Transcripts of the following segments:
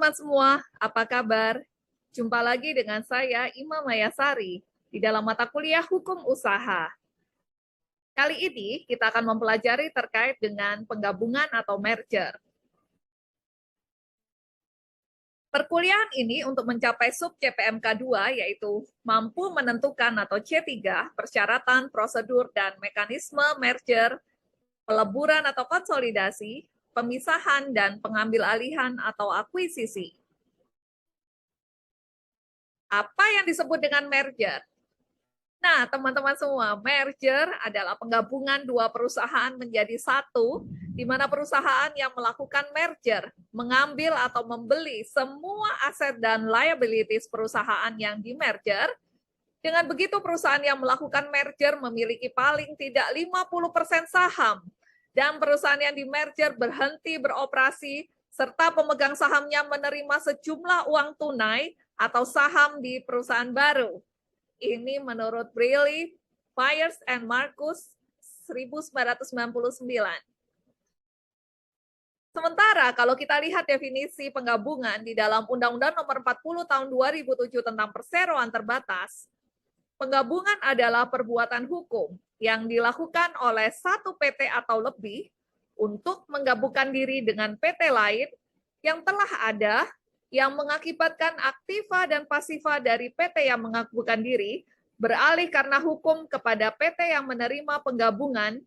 teman-teman semua, apa kabar? Jumpa lagi dengan saya, Ima Mayasari, di dalam mata kuliah Hukum Usaha. Kali ini kita akan mempelajari terkait dengan penggabungan atau merger. Perkuliahan ini untuk mencapai sub CPMK 2, yaitu mampu menentukan atau C3, persyaratan, prosedur, dan mekanisme merger, peleburan atau konsolidasi, pemisahan, dan pengambil alihan atau akuisisi. Apa yang disebut dengan merger? Nah, teman-teman semua, merger adalah penggabungan dua perusahaan menjadi satu, di mana perusahaan yang melakukan merger mengambil atau membeli semua aset dan liabilities perusahaan yang di-merger. Dengan begitu, perusahaan yang melakukan merger memiliki paling tidak 50% saham, dan perusahaan yang di-merger berhenti beroperasi, serta pemegang sahamnya menerima sejumlah uang tunai atau saham di perusahaan baru. Ini menurut Briley, Byers, and Marcus 1999. Sementara kalau kita lihat definisi penggabungan di dalam Undang-Undang Nomor 40 Tahun 2007 tentang perseroan terbatas, penggabungan adalah perbuatan hukum yang dilakukan oleh satu PT atau lebih untuk menggabungkan diri dengan PT lain yang telah ada, yang mengakibatkan aktiva dan pasiva dari PT yang menggabungkan diri beralih karena hukum kepada PT yang menerima penggabungan,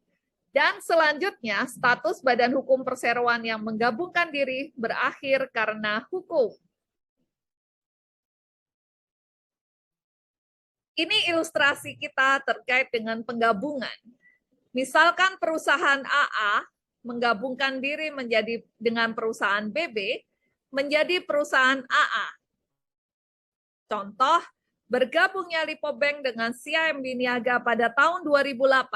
dan selanjutnya status badan hukum perseroan yang menggabungkan diri berakhir karena hukum. Ini ilustrasi kita terkait dengan penggabungan. Misalkan perusahaan AA menggabungkan diri menjadi dengan perusahaan BB, menjadi perusahaan AA. Contoh, bergabungnya Lipo Bank dengan CIMB Niaga pada tahun 2008.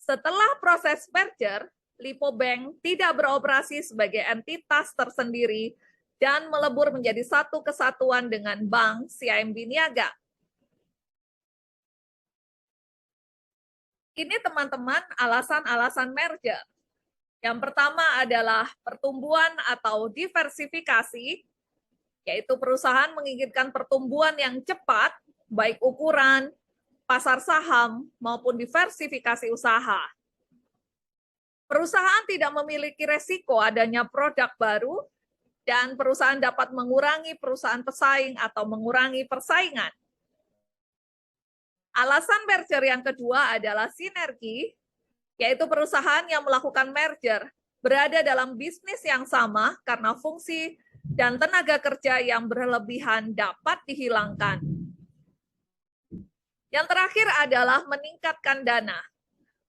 Setelah proses merger, Lipo Bank tidak beroperasi sebagai entitas tersendiri dan melebur menjadi satu kesatuan dengan Bank CIMB Niaga. Ini teman-teman alasan-alasan merger. Yang pertama adalah pertumbuhan atau diversifikasi, yaitu perusahaan menginginkan pertumbuhan yang cepat, baik ukuran, pasar saham, maupun diversifikasi usaha. Perusahaan tidak memiliki resiko adanya produk baru, dan perusahaan dapat mengurangi perusahaan pesaing atau mengurangi persaingan. Alasan merger yang kedua adalah sinergi, yaitu perusahaan yang melakukan merger berada dalam bisnis yang sama karena fungsi dan tenaga kerja yang berlebihan dapat dihilangkan. Yang terakhir adalah meningkatkan dana.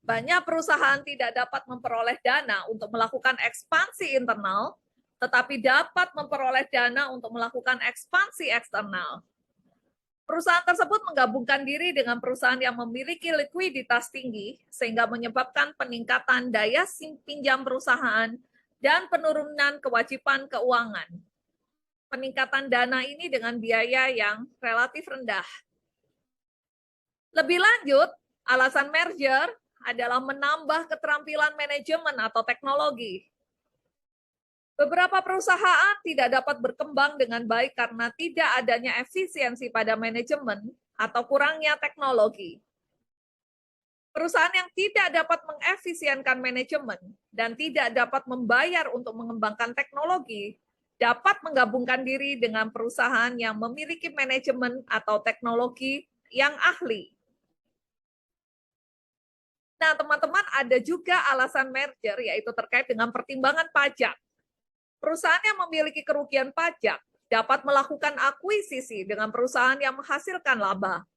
Banyak perusahaan tidak dapat memperoleh dana untuk melakukan ekspansi internal, tetapi dapat memperoleh dana untuk melakukan ekspansi eksternal. Perusahaan tersebut menggabungkan diri dengan perusahaan yang memiliki likuiditas tinggi, sehingga menyebabkan peningkatan daya pinjam perusahaan dan penurunan kewajiban keuangan. Peningkatan dana ini dengan biaya yang relatif rendah. Lebih lanjut, alasan merger adalah menambah keterampilan manajemen atau teknologi. Beberapa perusahaan tidak dapat berkembang dengan baik karena tidak adanya efisiensi pada manajemen atau kurangnya teknologi. Perusahaan yang tidak dapat mengefisienkan manajemen dan tidak dapat membayar untuk mengembangkan teknologi dapat menggabungkan diri dengan perusahaan yang memiliki manajemen atau teknologi yang ahli. Nah, teman-teman, ada juga alasan merger, yaitu terkait dengan pertimbangan pajak. Perusahaan yang memiliki kerugian pajak dapat melakukan akuisisi dengan perusahaan yang menghasilkan laba.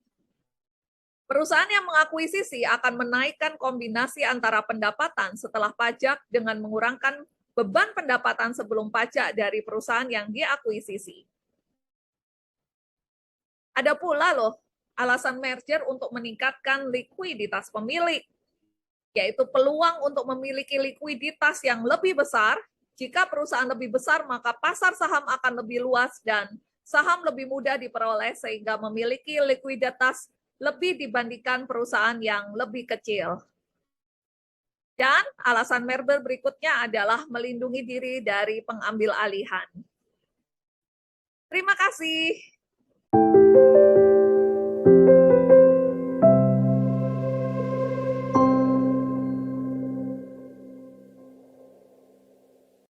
Perusahaan yang mengakuisisi akan menaikkan kombinasi antara pendapatan setelah pajak dengan mengurangkan beban pendapatan sebelum pajak dari perusahaan yang diakuisisi. Ada pula loh alasan merger untuk meningkatkan likuiditas pemilik, yaitu peluang untuk memiliki likuiditas yang lebih besar. Jika perusahaan lebih besar, maka pasar saham akan lebih luas dan saham lebih mudah diperoleh sehingga memiliki likuiditas lebih dibandingkan perusahaan yang lebih kecil. Dan alasan merger berikutnya adalah melindungi diri dari pengambil alihan. Terima kasih.